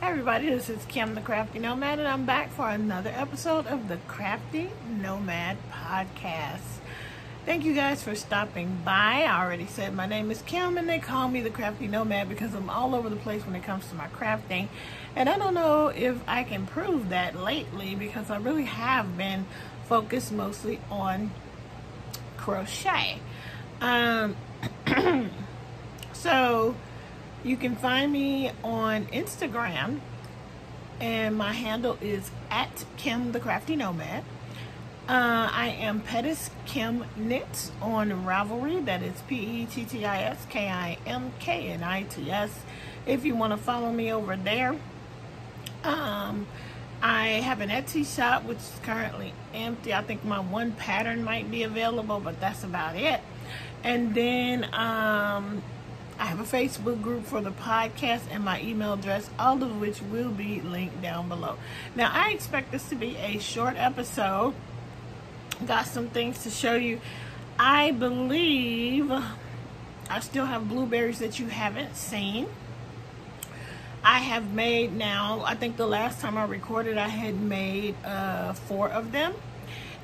Hi everybody, this is Kim the Crafty Nomad, and I'm back for another episode of the Crafty Nomad podcast. Thank you guys for stopping by. I already said my name is Kim, and they call me the Crafty Nomad because I'm all over the place when it comes to my crafting. And I don't know if I can prove that lately because I really have been focused mostly on crochet. So you can find me on Instagram, and my handle is at Kim the Crafty Nomad. I am Pettis Kim Knits on Ravelry. That is PETTISKIMKNITS. If you want to follow me over there. I have an Etsy shop which is currently empty. I think my one pattern might be available, but that's about it. And then I have a Facebook group for the podcast and my email address, all of which will be linked down below. Now, I expect this to be a short episode. Got some things to show you. I believe I still have blueberries that you haven't seen. I have made now, I think the last time I recorded, I had made 4 of them.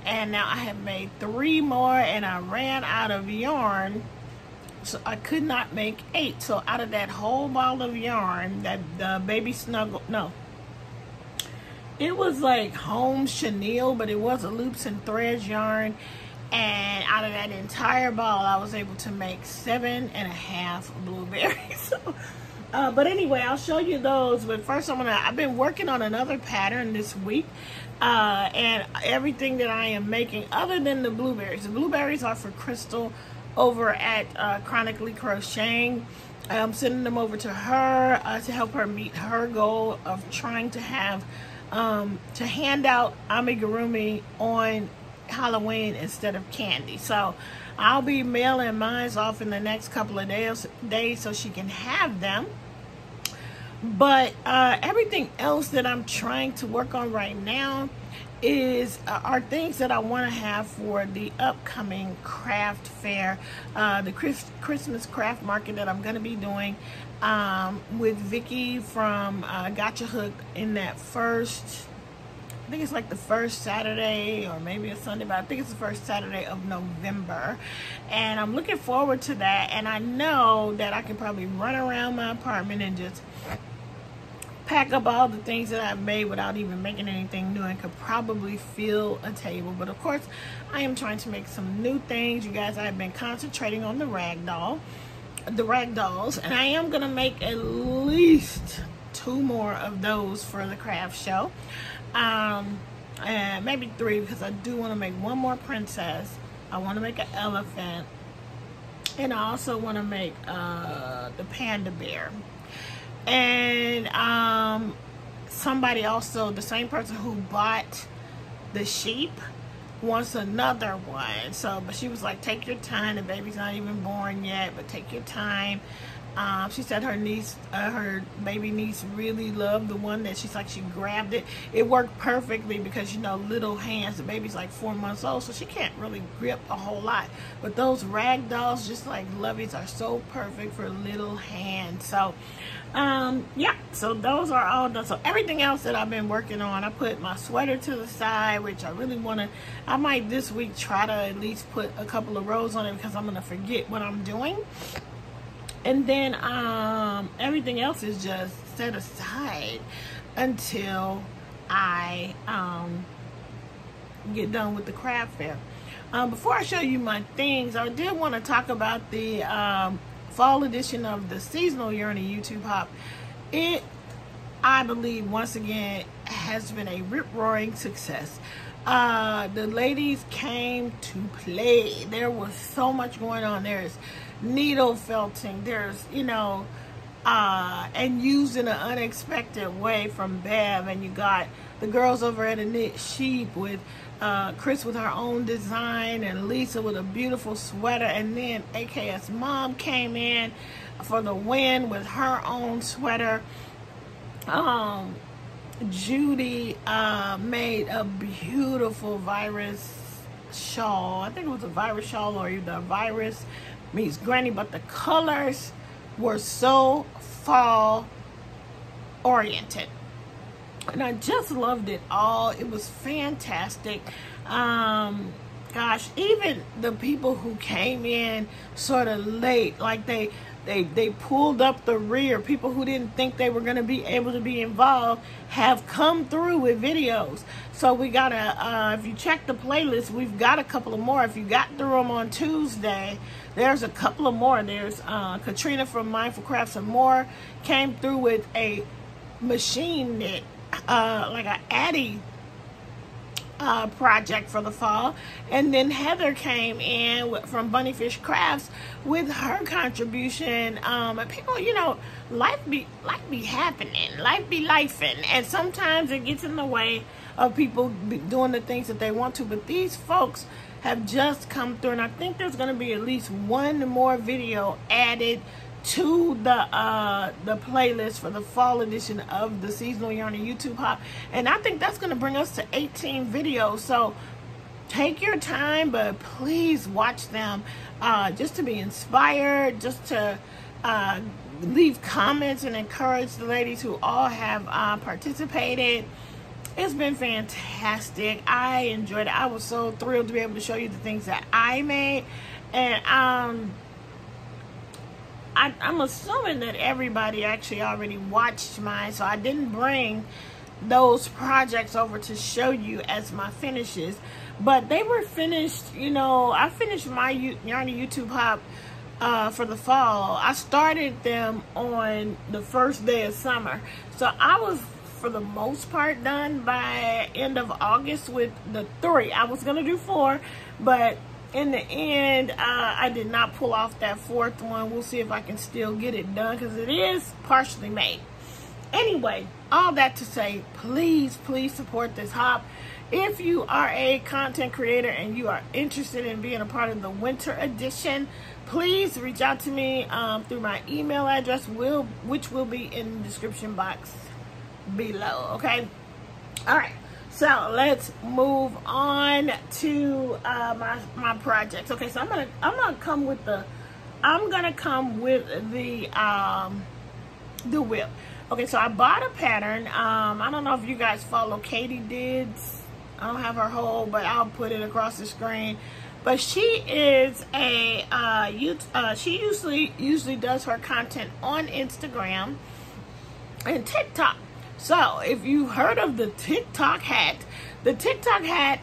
And now I have made 3 more, and I ran out of yarn. So I could not make 8. So out of that whole ball of yarn, that the baby snuggle, no, it was like home chenille, but it was a loops and threads yarn. And out of that entire ball, I was able to make 7.5 blueberries. But anyway, I'll show you those. But first, I've been working on another pattern this week. And everything that I am making, other than the blueberries are for Crystal over at Chronically Crocheting. I'm sending them over to her to help her meet her goal of trying to have to hand out amigurumi on Halloween instead of candy. So I'll be mailing mine off in the next couple of days so she can have them. But everything else that I'm trying to work on right now are things that I want to have for the upcoming craft fair, the Christmas craft market that I'm going to be doing with Vicky from Gotcha Hook in that first, I think it's like the first Saturday or maybe a Sunday, but I think it's the first Saturday of November. And I'm looking forward to that. And I know that I can probably run around my apartment and just pack up all the things that I've made without even making anything new, and could probably fill a table. But of course, I am trying to make some new things. You guys, I've been concentrating on the ragdolls, and I am going to make at least 2 more of those for the craft show. And maybe 3, because I do want to make 1 more princess. I want to make an elephant, and I also want to make the panda bear. And somebody also, the same person who bought the sheep, wants another one. So, but she was like, take your time, the baby's not even born yet, but take your time. She said her niece, her baby niece, really loved the one that she grabbed it. It worked perfectly because, you know, little hands. The baby's like 4 months old, so she can't really grip a whole lot. But those rag dolls, just like Lovey's, are so perfect for little hands. So, yeah. So those are all done. So everything else that I've been working on, I put my sweater to the side, which I really want to. I might this week try to at least put a couple of rows on it because I'm gonna forget what I'm doing. And then everything else is just set aside until I get done with the craft fair. Before I show you my things, I did want to talk about the fall edition of the Seasonal Yearning YouTube Hop. It, I believe, once again, has been a rip-roaring success. The ladies came to play. There was so much going on. There's needle felting, there's, you know, and used in an unexpected way from Bev. And you got the girls over at a Knit Sheep with Chris with her own design, and Lisa with a beautiful sweater, and then AKS Mom came in for the win with her own sweater. Judy made a beautiful virus shawl. I think it was a virus shawl or either virus meets granny, but the colors were so fall oriented. And I just loved it all. It was fantastic. Gosh, even the people who came in sort of late, like they pulled up the rear, people who didn't think they were going to be able to be involved have come through with videos. So we got if you check the playlist, we've got a couple of more. If you got through them on Tuesday, there's a couple of more. There's Katrina from Mindful Crafts and More came through with a machine knit, like a Addy project for the fall. And then Heather came in from Bunnyfish Crafts with her contribution. And people, you know, life be happening, life be lifing, and sometimes it gets in the way of people doing the things that they want to. But these folks have just come through, and I think there's going to be at least one more video added to the playlist for the fall edition of the Seasonal Yarn and YouTube Hop. And I think that's going to bring us to 18 videos. So take your time, but please watch them just to be inspired, just to leave comments and encourage the ladies who all have participated. It's been fantastic. I enjoyed it. I was so thrilled to be able to show you the things that I made. And I'm assuming that everybody actually already watched mine, so I didn't bring those projects over to show you as my finishes. But they were finished, you know. I finished my Yarn and YouTube Hop for the fall. I started them on the first day of summer. So I was, for the most part, done by end of August with the 3. I was going to do 4, but in the end, I did not pull off that 4th one. We'll see if I can still get it done because it is partially made. Anyway, all that to say, please, please support this hop. If you are a content creator and you are interested in being a part of the winter edition, please reach out to me through my email address, which will be in the description box below. Okay? All right. So let's move on to my projects. Okay, so I'm gonna come with the whip. Okay, so I bought a pattern. I don't know if you guys follow Katydids. I don't have her whole, but I'll put it across the screen. But she is she usually does her content on Instagram and TikTok. So if you heard of the TikTok hat, the TikTok hat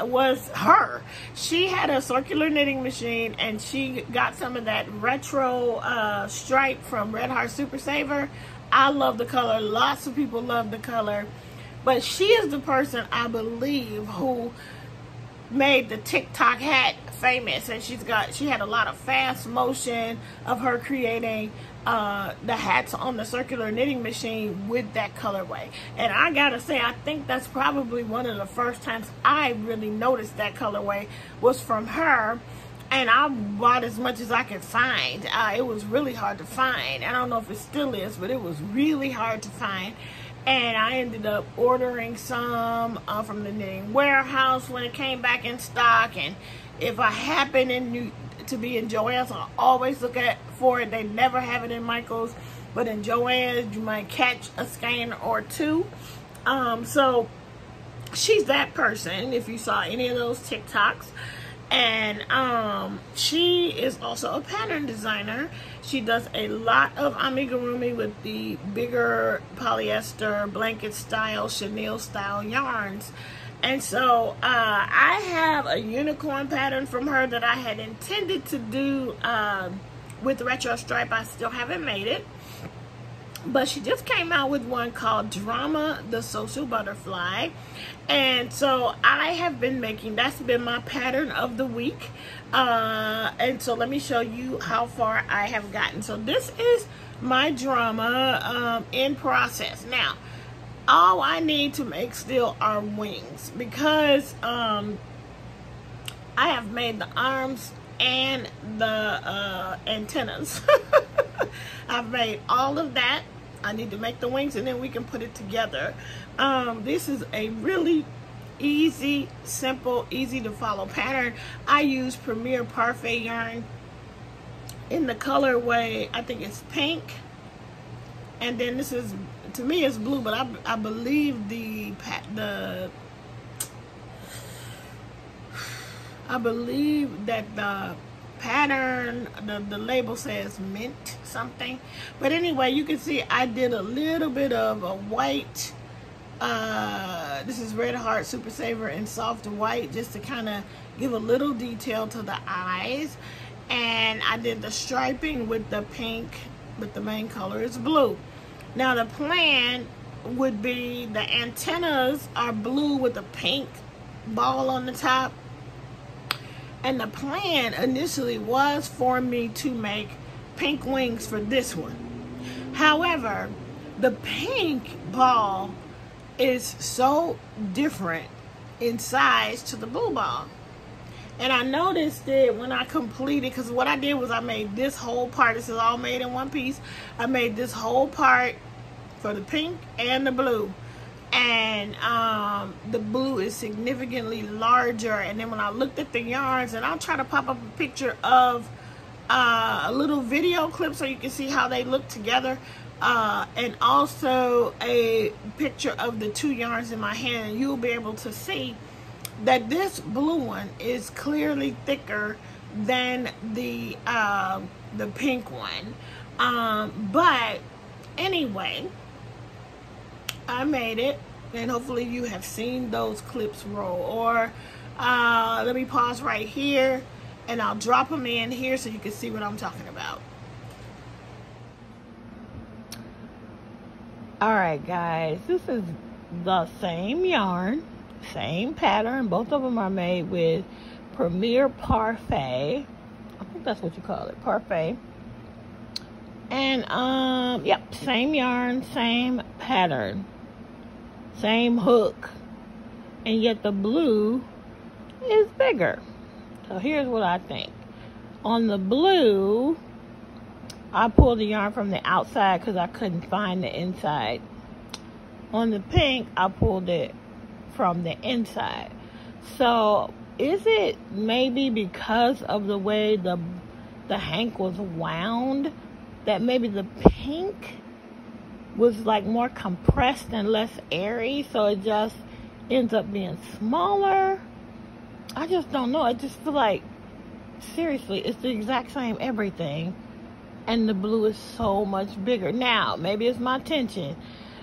was her. She had a circular knitting machine, and she got some of that retro stripe from Red Heart Super Saver. I love the color. Lots of people love the color. But she is the person, I believe, who made the TikTok hat famous, and she had a lot of fast motion of her creating the hats on the circular knitting machine with that colorway. And I gotta say, I think that's probably one of the first times I really noticed that colorway was from her. And I bought as much as I could find. It was really hard to find. I don't know if it still is, but it was really hard to find. And I ended up ordering some from the Knitting Warehouse when it came back in stock. And if I happen to be in Joann's, I always look for it. They never have it in Michael's, but in Joann's you might catch a skein or two. So she's that person, if you saw any of those TikToks. And she is also a pattern designer. She does a lot of amigurumi with the bigger polyester blanket style, chenille style yarns. And so I have a unicorn pattern from her that I had intended to do with retro stripe. I still haven't made it, but she just came out with one called Drama the Social Butterfly. And so I have been making, that's been my pattern of the week. And so let me show you how far I have gotten. So this is my drama in process. Now, all I need to make still are wings, because I have made the arms and the antennas. I've made all of that. I need to make the wings, and then we can put it together. This is a really easy, simple, easy to follow pattern. I use Premier Parfait yarn in the colorway, I think it's pink. And then this is, to me it's blue, but I believe I believe that the pattern, the label says mint something. But anyway, you can see I did a little bit of a white, this is Red Heart Super Saver in soft white, just to kind of give a little detail to the eyes. And I did the striping with the pink, but the main color is blue. Now the plan would be the antennas are blue with a pink ball on the top. And the plan initially was for me to make pink wings for this one. However, the pink ball is so different in size to the blue ball. And I noticed it when I completed, because what I did was I made this whole part. This is all made in one piece. I made this whole part for the pink and the blue. And the blue is significantly larger. And then when I looked at the yarns, and I'll try to pop up a picture of a little video clip so you can see how they look together, and also a picture of the two yarns in my hand, and you'll be able to see that this blue one is clearly thicker than the pink one. But anyway, I made it, and hopefully you have seen those clips roll. Or let me pause right here and I'll drop them in here so you can see what I'm talking about. Alright guys, this is the same yarn, same pattern. Both of them are made with Premier Parfait. I think that's what you call it, Parfait. And yep, same yarn, same pattern, same hook, and yet the blue is bigger. So here's what I think. On the blue, I pulled the yarn from the outside because I couldn't find the inside. On the pink, I pulled it from the inside. So is it maybe because of the way the hank was wound that maybe the pink was like more compressed and less airy, so it just ends up being smaller? I just don't know. I just feel like, seriously, it's the exact same everything, and the blue is so much bigger. Now, maybe it's my tension.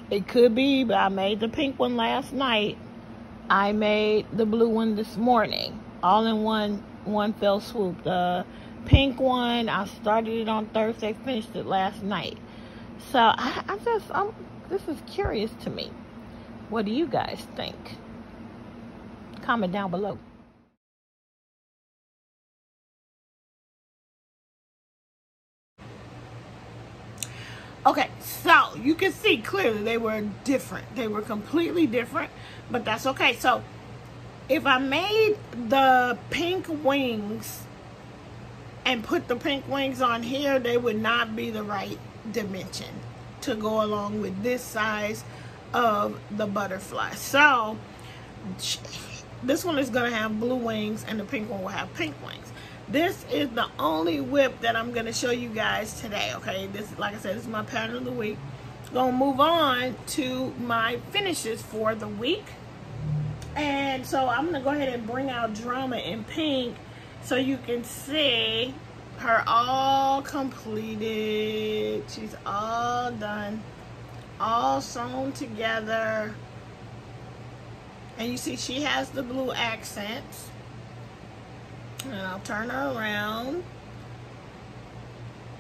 It could be, but I made the pink one last night. I made the blue one this morning, all in one fell swoop. The pink one, I started it on Thursday, finished it last night. So this is curious to me. What do you guys think? Comment down below. Okay, so you can see clearly they were different. They were completely different, but that's okay. So if I made the pink wings and put the pink wings on here, they would not be the right dimension to go along with this size of the butterfly. So this one is going to have blue wings and the pink one will have pink wings. This is the only whip that I'm going to show you guys today, okay? This, like I said, this is my pattern of the week. Going to move on to my finishes for the week. And so I'm going to go ahead and bring out Drama in pink so you can see her all completed. She's all done, all sewn together. And you see she has the blue accents. And I'll turn her around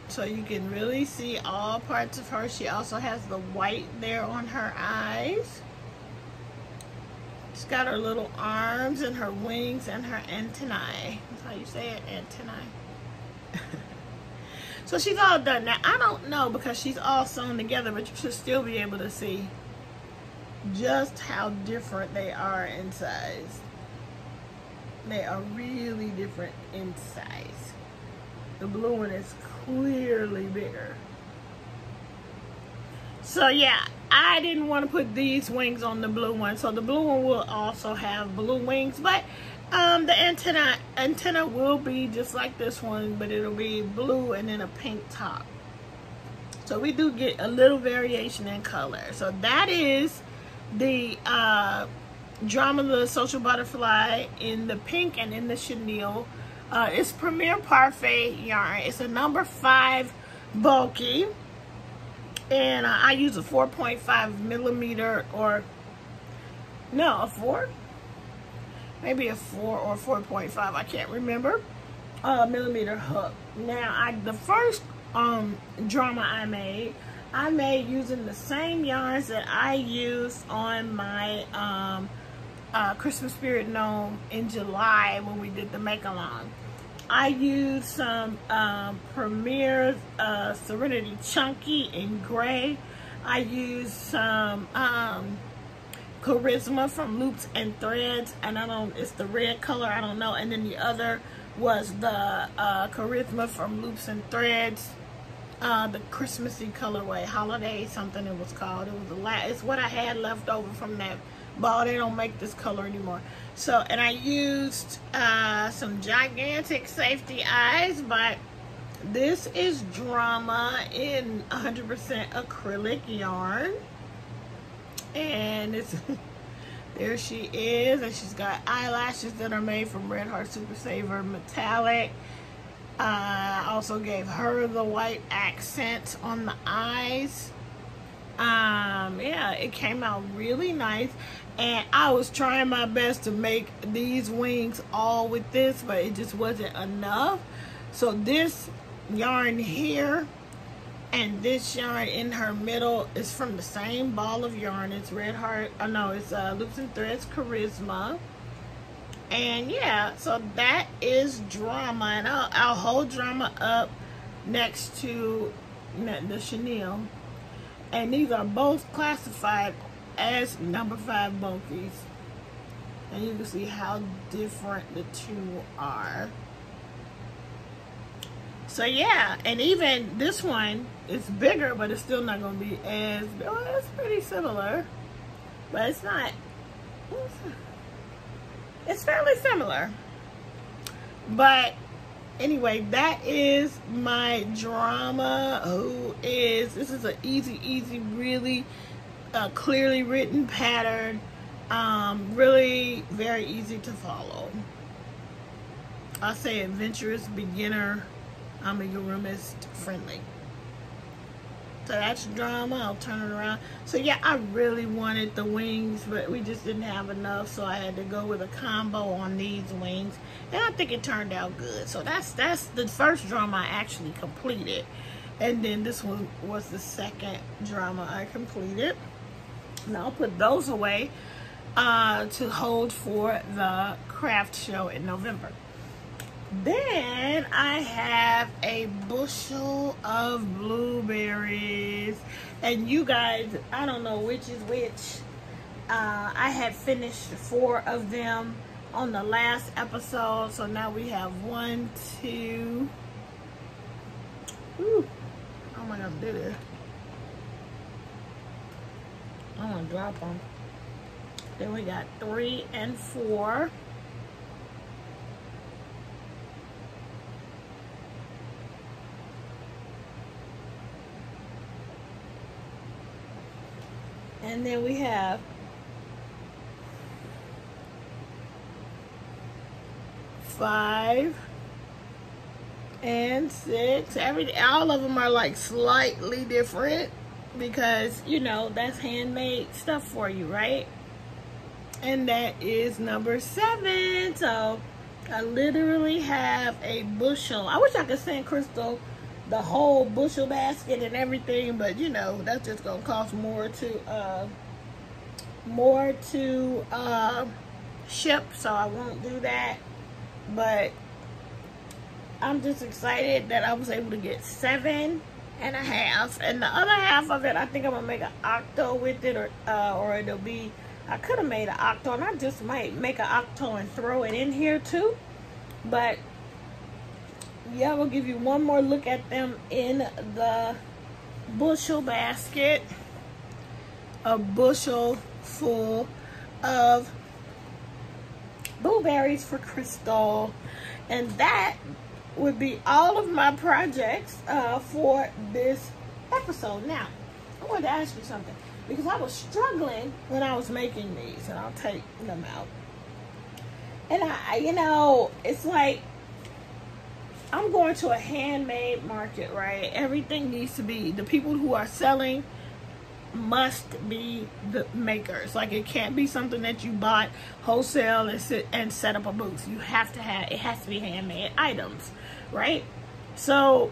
so you can really see all parts of her. She also has the white there on her eyes. She's got her little arms and her wings and her antennae. That's how you say it, antennae. So she's all done. Now, I don't know because she's all sewn together, but you should still be able to see just how different they are in size. They are really different in size. The blue one is clearly bigger. So yeah, I didn't want to put these wings on the blue one. So the blue one will also have blue wings, but the antenna will be just like this one, but it'll be blue and then a pink top. So we do get a little variation in color. So that is the Drama the Social Butterfly in the pink and in the chenille. It's Premier Parfait yarn. It's a number 5 bulky. And I use a 4.5 millimeter, or no, a 4? Maybe a 4 or 4.5, I can't remember. Millimeter hook. Now, the first drama I made using the same yarns that I used on my Christmas Spirit Gnome in July when we did the make-along. I used some Premier Serenity Chunky in gray. I used some Charisma from Loops and Threads, and it's the red color, I don't know. And then the other was the Charisma from Loops and Threads, the Christmassy colorway, holiday something it was called. It was it's what I had left over from that ball. They don't make this color anymore. So, and I used some gigantic safety eyes, but this is Drama in 100% acrylic yarn. And it's there she is, and she's got eyelashes that are made from Red Heart Super Saver Metallic. I also gave her the white accent on the eyes. Yeah, it came out really nice, and I was trying my best to make these wings all with this, but it just wasn't enough. So this yarn here and this yarn in her middle is from the same ball of yarn. It's Red Heart, it's Loops and Threads Charisma. And yeah, so that is Drama, and I'll hold Drama up next to the chenille. And these are both classified as number 5 bulkies. And you can see how different the two are. So yeah, and even this one is bigger, but it's still not going to be as, it's pretty similar. But it's not, it's fairly similar. But anyway, that is my Drama, this is an easy, really clearly written pattern. Really very easy to follow. I'll say adventurous, beginner, amigurumist friendly. So that's Drama. I'll turn it around. So yeah, I really wanted the wings, but we just didn't have enough, so I had to go with a combo on these wings, and I think it turned out good. So that's the first Drama I actually completed, and then this one was the second Drama I completed. Now I'll put those away to hold for the craft show in November. Then I have a bushel of blueberries, and you guys, I don't know which is which. I had finished 4 of them on the last episode, so now we have 1, 2. Ooh, how am I gonna do this? I'm gonna drop them. Then we got 3 and 4. And then we have 5 and 6. All of them are like slightly different because, you know, that's handmade stuff for you, right? And that is number 7. So I literally have a bushel. I wish I could send Crystal the whole bushel basket and everything, but you know, that's just gonna cost more to ship, so I won't do that. But I'm just excited that I was able to get 7 and a half, and the other half of it I think I'm gonna make an octo with it, or it'll be, I could have made an octo, and I just might make an octo and throw it in here too. But yeah, we'll give you one more look at them in the bushel basket. A bushel full of blueberries for Crystal. And that would be all of my projects for this episode. Now, I wanted to ask you something, because I was struggling when I was making these, and I'll take them out. And it's like, I'm going to a handmade market, right? Everything needs to be, the people who are selling must be the makers. Like, it can't be something that you bought wholesale and set up a booth. You have to have, it has to be handmade items, right? So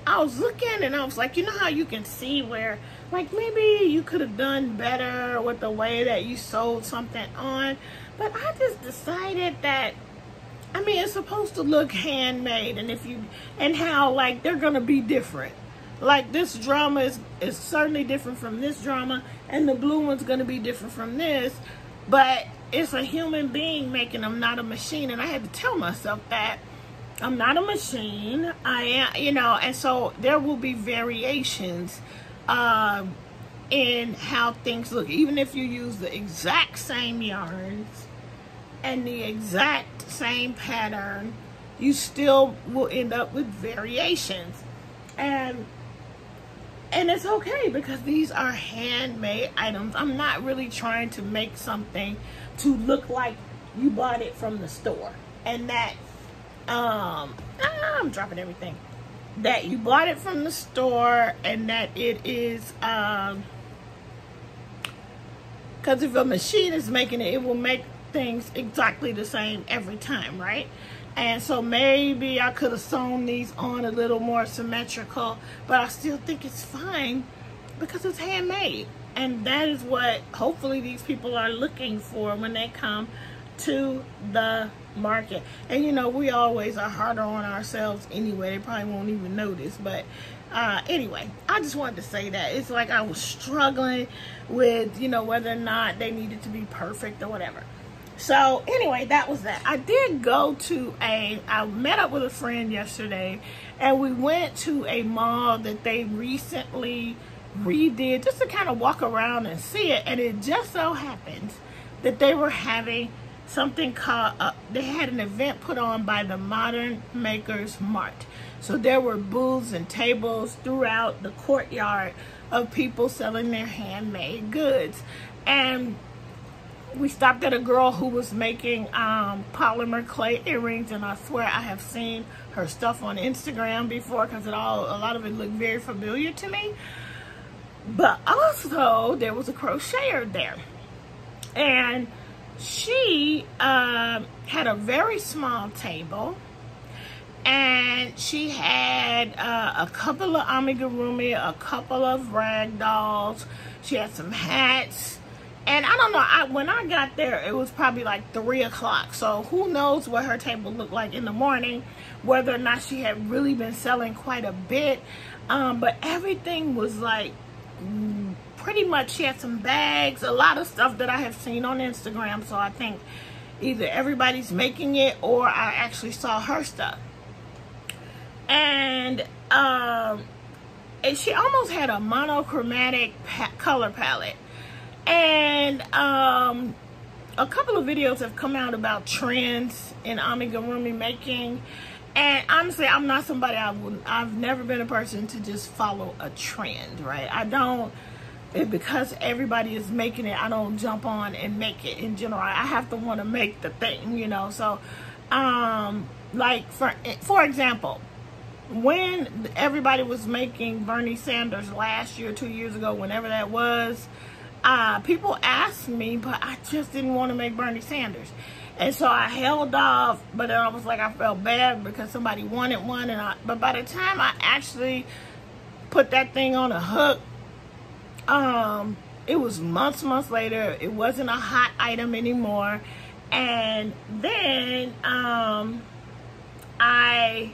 I was looking, and I was like, you know how you can see where, like, maybe you could have done better with the way that you sold something on. But I just decided that, I mean, it's supposed to look handmade, and how, like, they're gonna be different. Like, this drama is certainly different from this drama, and the blue one's gonna be different from this, but it's a human being making them, not a machine. And I had to tell myself that I'm not a machine. I am, and so there will be variations in how things look. Even if you use the exact same yarns and the exact same pattern, you still will end up with variations. And it's okay, because these are handmade items. I'm not really trying to make something to look like you bought it from the store, and that I'm dropping everything, that you bought it from the store, and that it is because if a machine is making it, it will make things exactly the same every time, right? And so maybe I could have sewn these on a little more symmetrical, but I still think it's fine because it's handmade. And that is what hopefully these people are looking for when they come to the market. And we always are harder on ourselves anyway. They probably won't even notice. But anyway, I just wanted to say that. It's like I was struggling with, whether or not they needed to be perfect or whatever. So anyway, that was that. I did go to I met up with a friend yesterday, and we went to a mall that they recently redid, just to kind of walk around and see it. And it just so happens that they were having something called, they had an event put on by the Modern Makers Mart. So there were booths and tables throughout the courtyard of people selling their handmade goods. And we stopped at a girl who was making polymer clay earrings, and I swear I have seen her stuff on Instagram before, because a lot of it looked very familiar to me. But also there was a crocheter there, and she had a very small table, and she had a couple of amigurumi, a couple of rag dolls. She had some hats. And I don't know, when I got there, it was probably like 3 o'clock. So who knows what her table looked like in the morning, whether or not she had really been selling quite a bit. But everything was like, pretty much, she had some bags, a lot of stuff that I have seen on Instagram. So I think either everybody's making it, or I actually saw her stuff. And she almost had a monochromatic color palette. And a couple of videos have come out about trends in amigurumi making. And honestly, I'm not somebody, I've never been a person to just follow a trend, right? I don't, because everybody is making it, I don't jump on and make it in general. I have to want to make the thing, So, like, for example, when everybody was making Bernie Sanders last year, 2 years ago, whenever that was, people asked me, but I just didn't want to make Bernie Sanders. And so I held off, but then I was like, I felt bad because somebody wanted one. But by the time I actually put that thing on a hook, it was months later. It wasn't a hot item anymore. And then I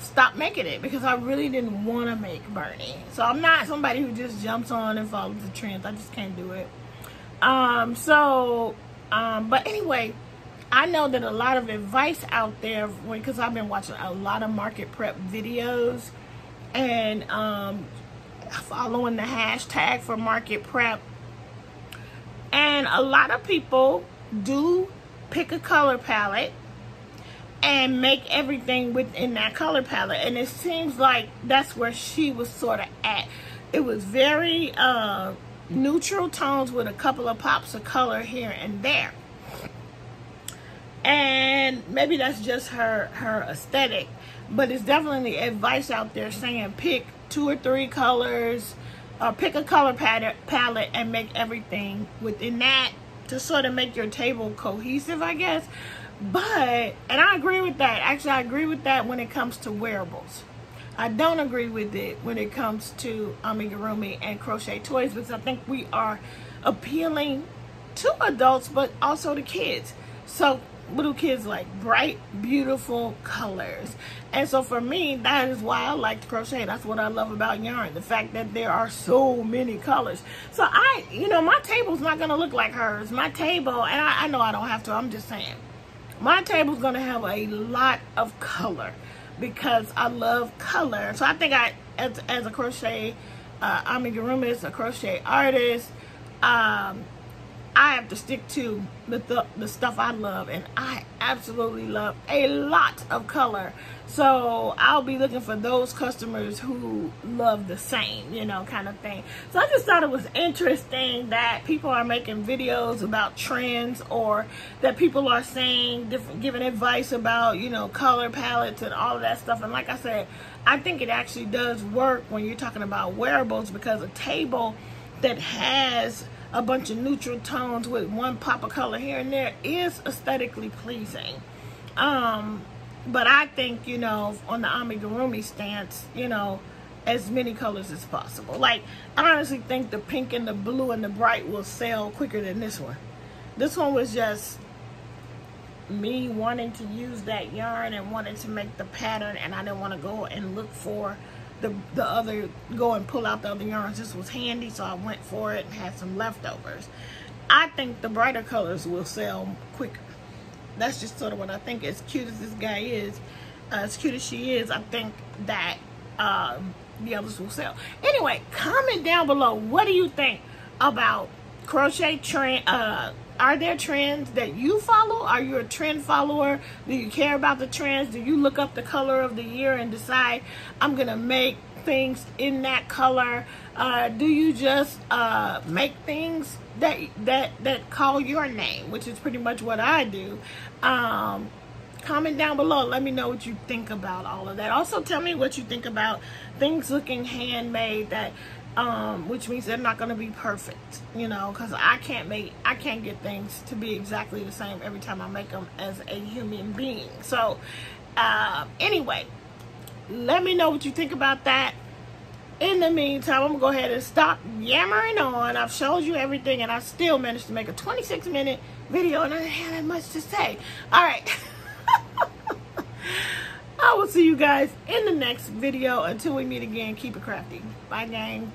stopped making it because I really didn't want to make Bernie. So I'm not somebody who just jumps on and follows the trends. I just can't do it. But anyway, I know that a lot of advice out there, because I've been watching a lot of market prep videos and following the hashtag for market prep, and a lot of people do pick a color palette and make everything within that color palette. And it seems like that's where she was sort of at. It was very neutral tones with a couple of pops of color here and there. And maybe that's just her aesthetic, but it's definitely advice out there saying pick 2 or 3 colors, or pick a color palette and make everything within that to sort of make your table cohesive, I guess. But, and I agree with that. Actually, I agree with that when it comes to wearables. I don't agree with it when it comes to amigurumi and crochet toys, because I think we are appealing to adults, but also to kids. So little kids like bright, beautiful colors. And so for me, that is why I like to crochet. That's what I love about yarn, the fact that there are so many colors. So my table's not going to look like hers. My table, and I know I don't have to, I'm just saying, my table's going to have a lot of color because I love color. So I think as a crochet amigurumist, a crochet artist, I have to stick to the stuff I love, and I absolutely love a lot of color. So I'll be looking for those customers who love the same, kind of thing. So I just thought it was interesting that people are making videos about trends, or that people are saying giving advice about, color palettes and all of that stuff. And like I said, I think it actually does work when you're talking about wearables, because a table that has a bunch of neutral tones with one pop of color here and there is aesthetically pleasing. But I think, on the amigurumi stance, as many colors as possible. Like, I honestly think the pink and the blue and the bright will sell quicker than this one. This one was just me wanting to use that yarn and wanting to make the pattern, and I didn't want to go and look for go and pull out the other yarns. This was handy, so I went for it and had some leftovers. I think the brighter colors will sell quicker. That's just sort of what I think. As cute as this guy is, as cute as she is, I think that the others will sell. Anyway, comment down below, what do you think about crochet trend? Are there trends that you follow? Are you a trend follower? Do you care about the trends? Do you look up the color of the year and decide, I'm gonna make things in that color? Do you just make things that call your name, which is pretty much what I do? Comment down below. Let me know what you think about all of that. Also, tell me what you think about things looking handmade, that which means they're not going to be perfect, because I can't get things to be exactly the same every time I make them as a human being. So anyway, let me know what you think about that. In the meantime, I'm gonna go ahead and stop yammering on. I've showed you everything, and I still managed to make a 26-minute video, and I didn't have that much to say. All right. I will see you guys in the next video. Until we meet again, keep it crafty. Bye, gang.